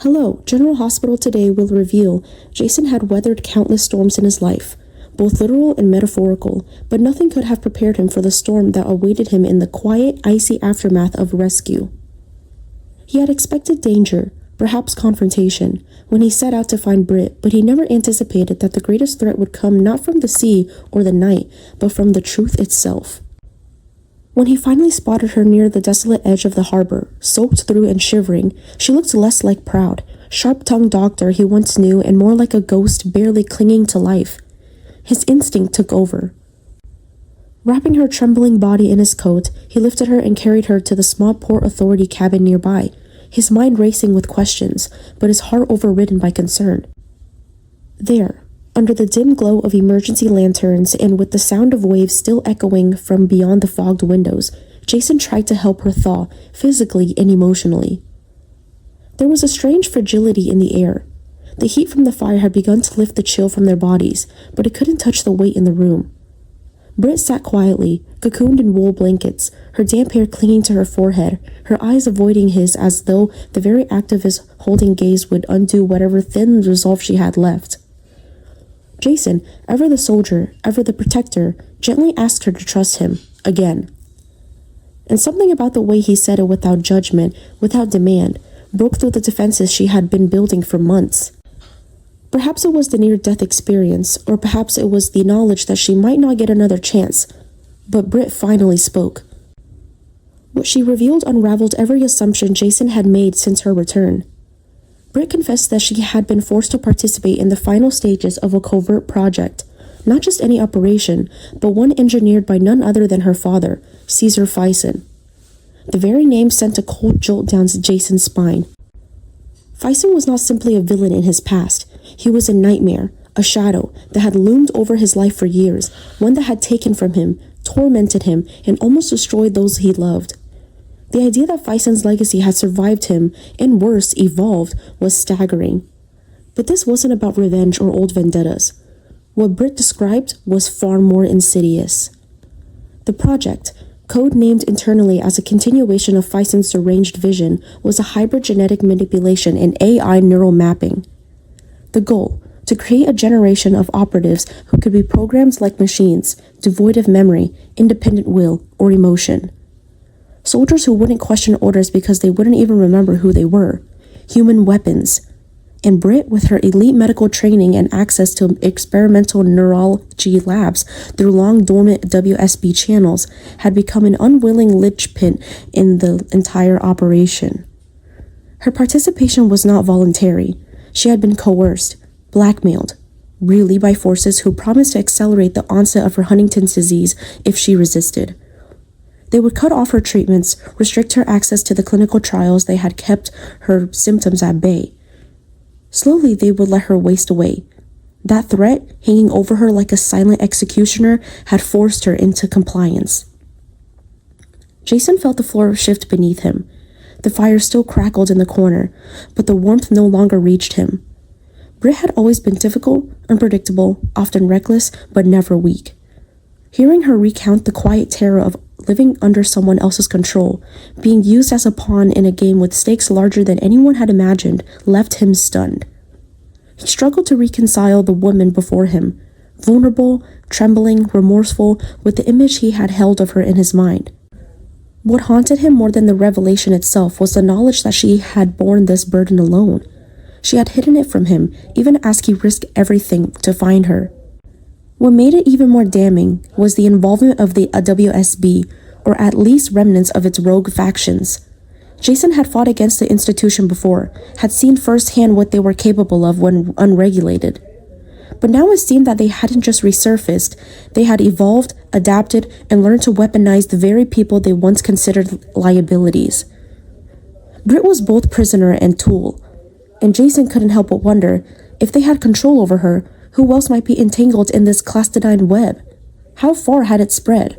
Hello, General Hospital today will reveal Jason had weathered countless storms in his life, both literal and metaphorical, but nothing could have prepared him for the storm that awaited him in the quiet, icy aftermath of rescue. He had expected danger, perhaps confrontation, when he set out to find Britt, but he never anticipated that the greatest threat would come not from the sea or the night, but from the truth itself. When he finally spotted her near the desolate edge of the harbor, soaked through and shivering, she looked less like proud, sharp-tongued doctor he once knew and more like a ghost barely clinging to life. His instinct took over. Wrapping her trembling body in his coat, he lifted her and carried her to the small Port Authority cabin nearby, his mind racing with questions, but his heart overridden by concern. There, under the dim glow of emergency lanterns and with the sound of waves still echoing from beyond the fogged windows, Jason tried to help her thaw, physically and emotionally. There was a strange fragility in the air. The heat from the fire had begun to lift the chill from their bodies, but it couldn't touch the weight in the room. Britt sat quietly, cocooned in wool blankets, her damp hair clinging to her forehead, her eyes avoiding his as though the very act of his holding gaze would undo whatever thin resolve she had left. Jason, ever the soldier, ever the protector, gently asked her to trust him, again. And something about the way he said it without judgment, without demand, broke through the defenses she had been building for months. Perhaps it was the near-death experience, or perhaps it was the knowledge that she might not get another chance. But Britt finally spoke. What she revealed unraveled every assumption Jason had made since her return. Britt confessed that she had been forced to participate in the final stages of a covert project, not just any operation, but one engineered by none other than her father, Caesar Fison. The very name sent a cold jolt down Jason's spine. Fison was not simply a villain in his past. He was a nightmare, a shadow that had loomed over his life for years, one that had taken from him, tormented him, and almost destroyed those he loved. The idea that Fison's legacy had survived him, and worse, evolved, was staggering. But this wasn't about revenge or old vendettas. What Britt described was far more insidious. The project, code-named internally as a continuation of Fison's deranged vision, was a hybrid genetic manipulation and AI neural mapping. The goal, to create a generation of operatives who could be programmed like machines, devoid of memory, independent will, or emotion. Soldiers who wouldn't question orders because they wouldn't even remember who they were. Human weapons. And Britt, with her elite medical training and access to experimental neurology labs through long dormant WSB channels, had become an unwilling linchpin in the entire operation. Her participation was not voluntary. She had been coerced, blackmailed, really by forces who promised to accelerate the onset of her Huntington's disease if she resisted. They would cut off her treatments, restrict her access to the clinical trials they had kept her symptoms at bay. Slowly, they would let her waste away. That threat, hanging over her like a silent executioner, had forced her into compliance. Jason felt the floor shift beneath him. The fire still crackled in the corner, but the warmth no longer reached him. Britt had always been difficult, unpredictable, often reckless, but never weak. Hearing her recount the quiet terror of living under someone else's control, being used as a pawn in a game with stakes larger than anyone had imagined, left him stunned. He struggled to reconcile the woman before him, vulnerable, trembling, remorseful, with the image he had held of her in his mind. What haunted him more than the revelation itself was the knowledge that she had borne this burden alone. She had hidden it from him, even as he risked everything to find her. What made it even more damning was the involvement of the WSB, or at least remnants of its rogue factions. Jason had fought against the institution before, had seen firsthand what they were capable of when unregulated. But now it seemed that they hadn't just resurfaced, they had evolved, adapted, and learned to weaponize the very people they once considered liabilities. Britt was both prisoner and tool, and Jason couldn't help but wonder, if they had control over her, who else might be entangled in this clandestine web? How far had it spread?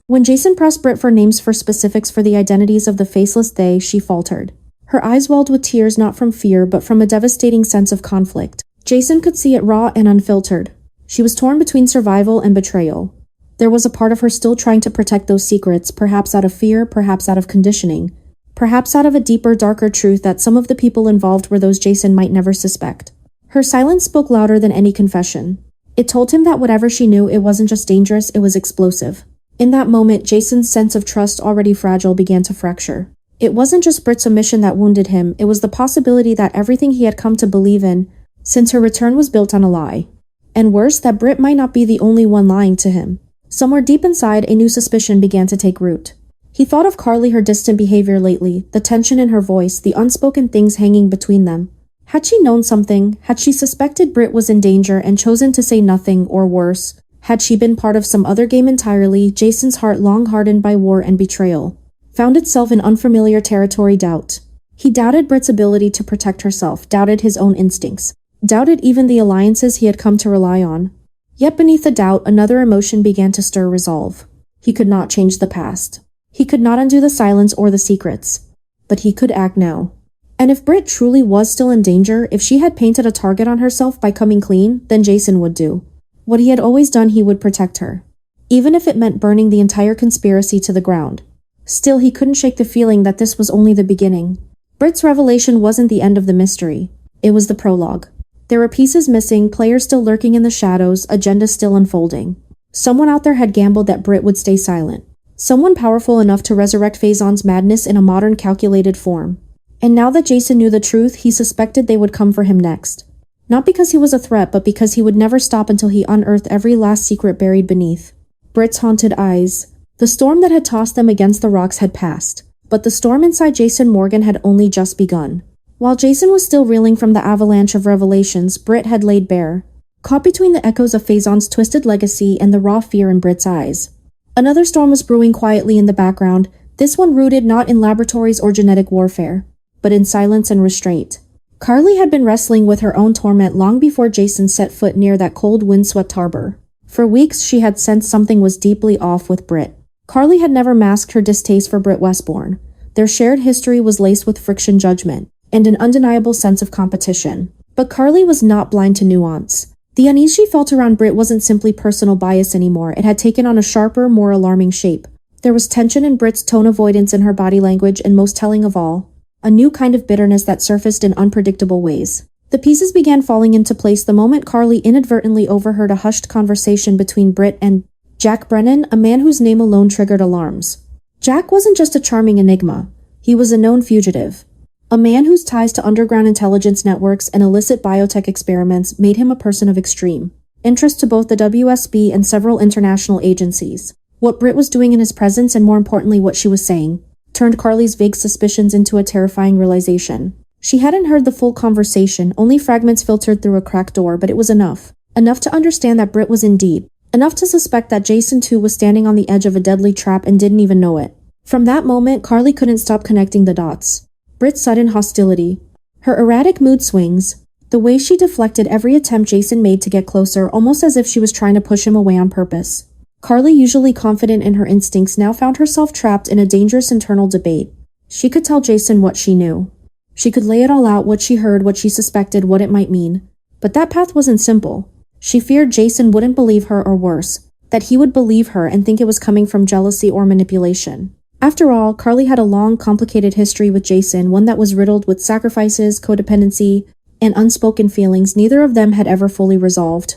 When Jason pressed Britt for names for specifics for the identities of the faceless they, she faltered. Her eyes welled with tears not from fear, but from a devastating sense of conflict. Jason could see it raw and unfiltered. She was torn between survival and betrayal. There was a part of her still trying to protect those secrets, perhaps out of fear, perhaps out of conditioning. perhaps out of a deeper, darker truth that some of the people involved were those Jason might never suspect. Her silence spoke louder than any confession. It told him that whatever she knew, it wasn't just dangerous, it was explosive. In that moment, Jason's sense of trust, already fragile, began to fracture. It wasn't just Britt's omission that wounded him, it was the possibility that everything he had come to believe in since her return was built on a lie. And worse, that Britt might not be the only one lying to him. Somewhere deep inside, a new suspicion began to take root. He thought of Carly, her distant behavior lately, the tension in her voice, the unspoken things hanging between them. Had she known something? Had she suspected Britt was in danger and chosen to say nothing, or worse? Had she been part of some other game entirely? Jason's heart, long hardened by war and betrayal, found itself in unfamiliar territory. Doubt. He doubted Britt's ability to protect herself, doubted his own instincts, doubted even the alliances he had come to rely on. Yet beneath the doubt, another emotion began to stir: resolve. He could not change the past. He could not undo the silence or the secrets. But he could act now. And if Britt truly was still in danger, if she had painted a target on herself by coming clean, then Jason would do what he had always done: he would protect her. Even if it meant burning the entire conspiracy to the ground. Still, he couldn't shake the feeling that this was only the beginning. Britt's revelation wasn't the end of the mystery. It was the prologue. There were pieces missing, players still lurking in the shadows, agendas still unfolding. Someone out there had gambled that Britt would stay silent. Someone powerful enough to resurrect Faison's madness in a modern, calculated form. And now that Jason knew the truth, he suspected they would come for him next. Not because he was a threat, but because he would never stop until he unearthed every last secret buried beneath Britt's haunted eyes. The storm that had tossed them against the rocks had passed, but the storm inside Jason Morgan had only just begun. While Jason was still reeling from the avalanche of revelations Britt had laid bare, caught between the echoes of Faison's twisted legacy and the raw fear in Britt's eyes. Another storm was brewing quietly in the background, this one rooted not in laboratories or genetic warfare, but in silence and restraint. Carly had been wrestling with her own torment long before Jason set foot near that cold, windswept harbor. For weeks, she had sensed something was deeply off with Britt. Carly had never masked her distaste for Britt Westbourne. Their shared history was laced with friction, judgment, and an undeniable sense of competition. But Carly was not blind to nuance. The unease she felt around Britt wasn't simply personal bias anymore. It had taken on a sharper, more alarming shape. There was tension in Britt's tone, avoidance in her body language, and most telling of all, a new kind of bitterness that surfaced in unpredictable ways. The pieces began falling into place the moment Carly inadvertently overheard a hushed conversation between Britt and Jack Brennan, a man whose name alone triggered alarms. Jack wasn't just a charming enigma. He was a known fugitive. A man whose ties to underground intelligence networks and illicit biotech experiments made him a person of extreme interest to both the WSB and several international agencies. What Britt was doing in his presence, and more importantly what she was saying, turned Carly's vague suspicions into a terrifying realization. She hadn't heard the full conversation, only fragments filtered through a cracked door, but it was enough. Enough to understand that Britt was in deep. Enough to suspect that Jason too was standing on the edge of a deadly trap and didn't even know it. From that moment, Carly couldn't stop connecting the dots. Britt's sudden hostility, her erratic mood swings, the way she deflected every attempt Jason made to get closer, almost as if she was trying to push him away on purpose. Carly, usually confident in her instincts, now found herself trapped in a dangerous internal debate. She could tell Jason what she knew. She could lay it all out, what she heard, what she suspected, what it might mean. But that path wasn't simple. She feared Jason wouldn't believe her, or worse, that he would believe her and think it was coming from jealousy or manipulation. After all, Carly had a long, complicated history with Jason, one that was riddled with sacrifices, codependency, and unspoken feelings neither of them had ever fully resolved.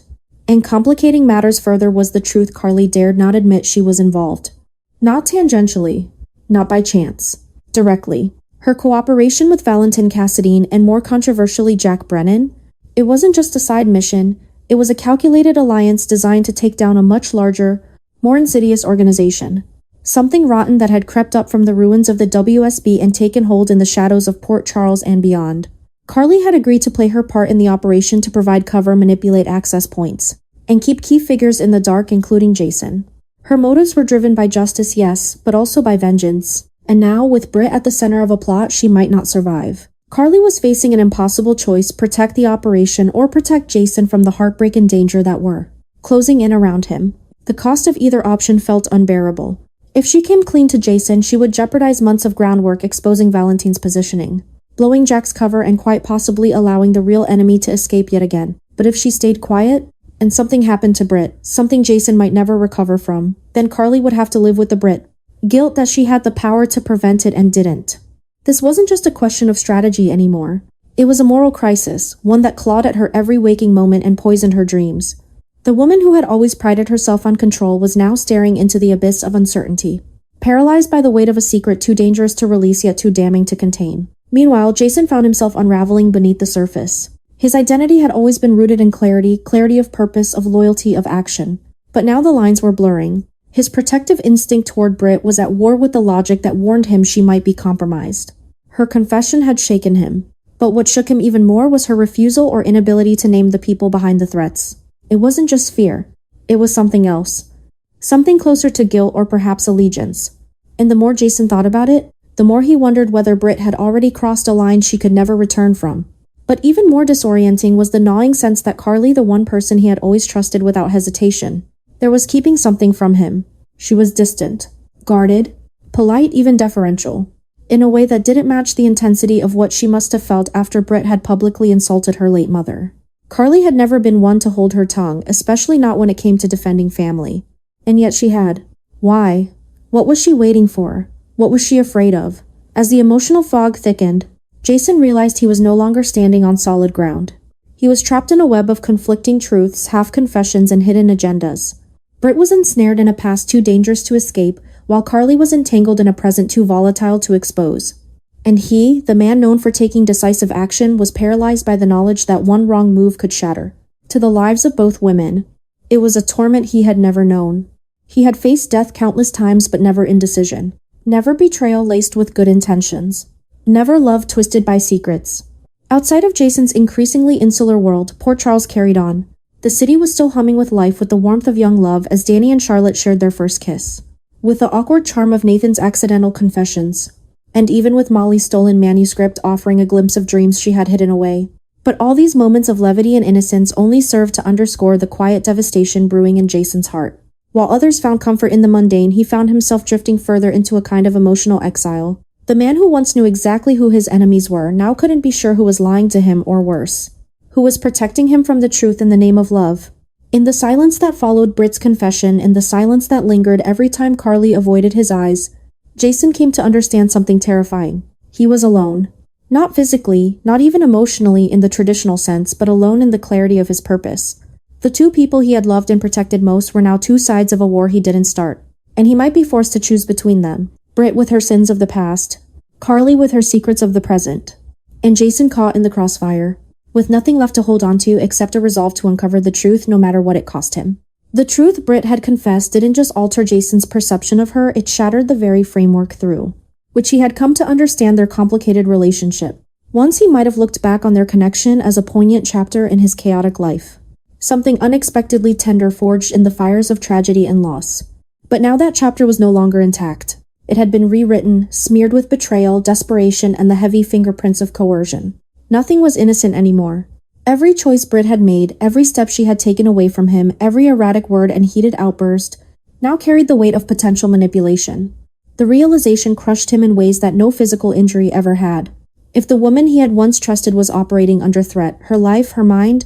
And complicating matters further was the truth Carly dared not admit she was involved. Not tangentially, not by chance, directly. Her cooperation with Valentin Cassadine and more controversially Jack Brennan, it wasn't just a side mission, it was a calculated alliance designed to take down a much larger, more insidious organization. Something rotten that had crept up from the ruins of the WSB and taken hold in the shadows of Port Charles and beyond. Carly had agreed to play her part in the operation to provide cover, manipulate access points, and keep key figures in the dark, including Jason. Her motives were driven by justice, yes, but also by vengeance. And now, with Britt at the center of a plot she might not survive. Carly was facing an impossible choice: protect the operation or protect Jason from the heartbreak and danger that were closing in around him. The cost of either option felt unbearable. If she came clean to Jason, she would jeopardize months of groundwork exposing Valentin's positioning, blowing Jack's cover, and quite possibly allowing the real enemy to escape yet again. But if she stayed quiet, and something happened to Britt, something Jason might never recover from, then Carly would have to live with the Britt guilt that she had the power to prevent it and didn't. This wasn't just a question of strategy anymore. It was a moral crisis, one that clawed at her every waking moment and poisoned her dreams. The woman who had always prided herself on control was now staring into the abyss of uncertainty, paralyzed by the weight of a secret too dangerous to release yet too damning to contain. Meanwhile, Jason found himself unraveling beneath the surface. His identity had always been rooted in clarity of purpose, of loyalty, of action. But now the lines were blurring. His protective instinct toward Britt was at war with the logic that warned him she might be compromised. Her confession had shaken him. But what shook him even more was her refusal or inability to name the people behind the threats. It wasn't just fear. It was something else. Something closer to guilt or perhaps allegiance. And the more Jason thought about it, the more he wondered whether Britt had already crossed a line she could never return from. But even more disorienting was the gnawing sense that Carly, the one person he had always trusted without hesitation, there was keeping something from him. She was distant, guarded, polite, even deferential, in a way that didn't match the intensity of what she must have felt after Britt had publicly insulted her late mother. Carly had never been one to hold her tongue, especially not when it came to defending family. And yet she had. Why? What was she waiting for? What was she afraid of? As the emotional fog thickened, Jason realized he was no longer standing on solid ground. He was trapped in a web of conflicting truths, half-confessions, and hidden agendas. Britt was ensnared in a past too dangerous to escape, while Carly was entangled in a present too volatile to expose. And he, the man known for taking decisive action, was paralyzed by the knowledge that one wrong move could shatter. To the lives of both women, it was a torment he had never known. He had faced death countless times, but never indecision. Never betrayal laced with good intentions. Never love twisted by secrets. Outside of Jason's increasingly insular world, Port Charles carried on. The city was still humming with life, with the warmth of young love as Danny and Charlotte shared their first kiss. With the awkward charm of Nathan's accidental confessions. And even with Molly's stolen manuscript offering a glimpse of dreams she had hidden away. But all these moments of levity and innocence only served to underscore the quiet devastation brewing in Jason's heart. While others found comfort in the mundane, he found himself drifting further into a kind of emotional exile. The man who once knew exactly who his enemies were now couldn't be sure who was lying to him, or worse, who was protecting him from the truth in the name of love. In the silence that followed Britt's confession, in the silence that lingered every time Carly avoided his eyes, Jason came to understand something terrifying. He was alone. Not physically, not even emotionally in the traditional sense, but alone in the clarity of his purpose. The two people he had loved and protected most were now two sides of a war he didn't start, and he might be forced to choose between them. Britt with her sins of the past, Carly with her secrets of the present, and Jason caught in the crossfire, with nothing left to hold on to except a resolve to uncover the truth no matter what it cost him. The truth Britt had confessed didn't just alter Jason's perception of her, it shattered the very framework through which he had come to understand their complicated relationship. Once he might have looked back on their connection as a poignant chapter in his chaotic life. Something unexpectedly tender forged in the fires of tragedy and loss. But now that chapter was no longer intact. It had been rewritten, smeared with betrayal, desperation, and the heavy fingerprints of coercion. Nothing was innocent anymore. Every choice Britt had made, every step she had taken away from him, every erratic word and heated outburst, now carried the weight of potential manipulation. The realization crushed him in ways that no physical injury ever had. If the woman he had once trusted was operating under threat, her life, her mind,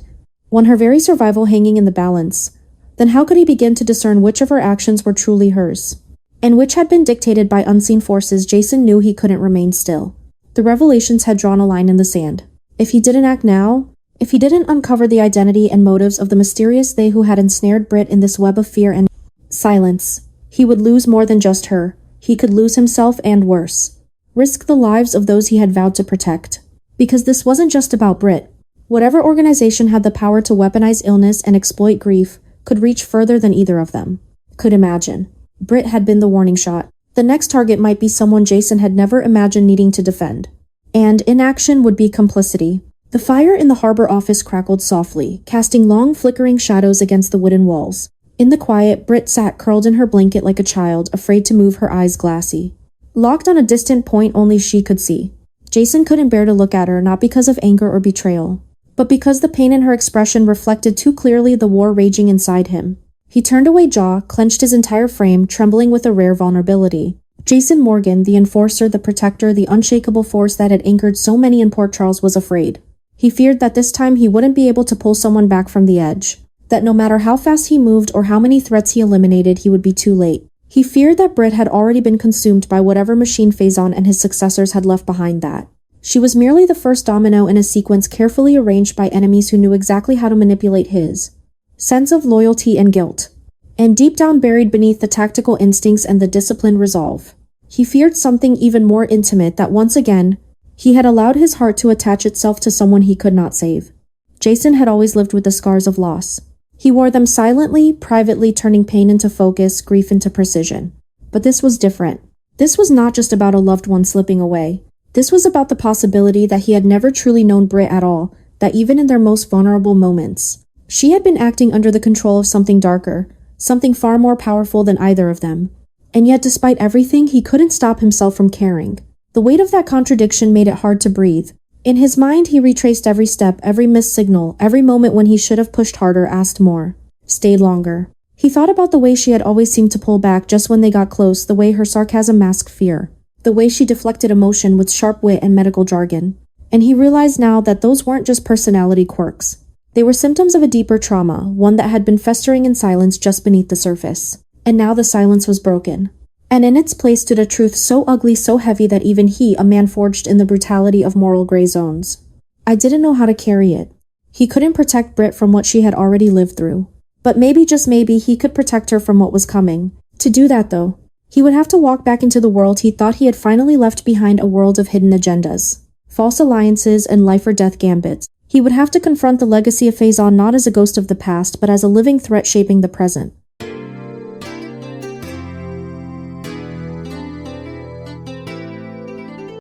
her very survival hanging in the balance, then how could he begin to discern which of her actions were truly hers? And which had been dictated by unseen forces? Jason knew he couldn't remain still. The revelations had drawn a line in the sand. If he didn't act now, if he didn't uncover the identity and motives of the mysterious they who had ensnared Britt in this web of fear and silence, he would lose more than just her. He could lose himself and worse. Risk the lives of those he had vowed to protect. Because this wasn't just about Britt. Whatever organization had the power to weaponize illness and exploit grief could reach further than either of them could imagine. Britt had been the warning shot. The next target might be someone Jason had never imagined needing to defend. And inaction would be complicity. The fire in the harbor office crackled softly, casting long flickering shadows against the wooden walls. In the quiet, Britt sat curled in her blanket like a child, afraid to move, her eyes glassy. Locked on a distant point only she could see. Jason couldn't bear to look at her, not because of anger or betrayal, but because the pain in her expression reflected too clearly the war raging inside him. He turned away, jaw clenched his entire frame, trembling with a rare vulnerability. Jason Morgan, the enforcer, the protector, the unshakable force that had anchored so many in Port Charles, was afraid. He feared that this time he wouldn't be able to pull someone back from the edge. That no matter how fast he moved or how many threats he eliminated, he would be too late. He feared that Britt had already been consumed by whatever machine Faison and his successors had left behind that. She was merely the first domino in a sequence carefully arranged by enemies who knew exactly how to manipulate his sense of loyalty and guilt. And deep down buried beneath the tactical instincts and the disciplined resolve, he feared something even more intimate, that once again, he had allowed his heart to attach itself to someone he could not save. Jason had always lived with the scars of loss. He wore them silently, privately, turning pain into focus, grief into precision. But this was different. This was not just about a loved one slipping away. This was about the possibility that he had never truly known Britt at all, that even in their most vulnerable moments, she had been acting under the control of something darker, something far more powerful than either of them. And yet, despite everything, he couldn't stop himself from caring. The weight of that contradiction made it hard to breathe. In his mind, he retraced every step, every missed signal, every moment when he should have pushed harder, asked more, stayed longer. He thought about the way she had always seemed to pull back just when they got close, the way her sarcasm masked fear, the way she deflected emotion with sharp wit and medical jargon. And he realized now that those weren't just personality quirks. They were symptoms of a deeper trauma, one that had been festering in silence just beneath the surface. And now the silence was broken. And in its place stood a truth so ugly, so heavy that even he, a man forged in the brutality of moral gray zones, I didn't know how to carry it. He couldn't protect Britt from what she had already lived through. But maybe, just maybe, he could protect her from what was coming. To do that, though, he would have to walk back into the world he thought he had finally left behind, a world of hidden agendas, false alliances, and life-or-death gambits. He would have to confront the legacy of Faison not as a ghost of the past, but as a living threat shaping the present.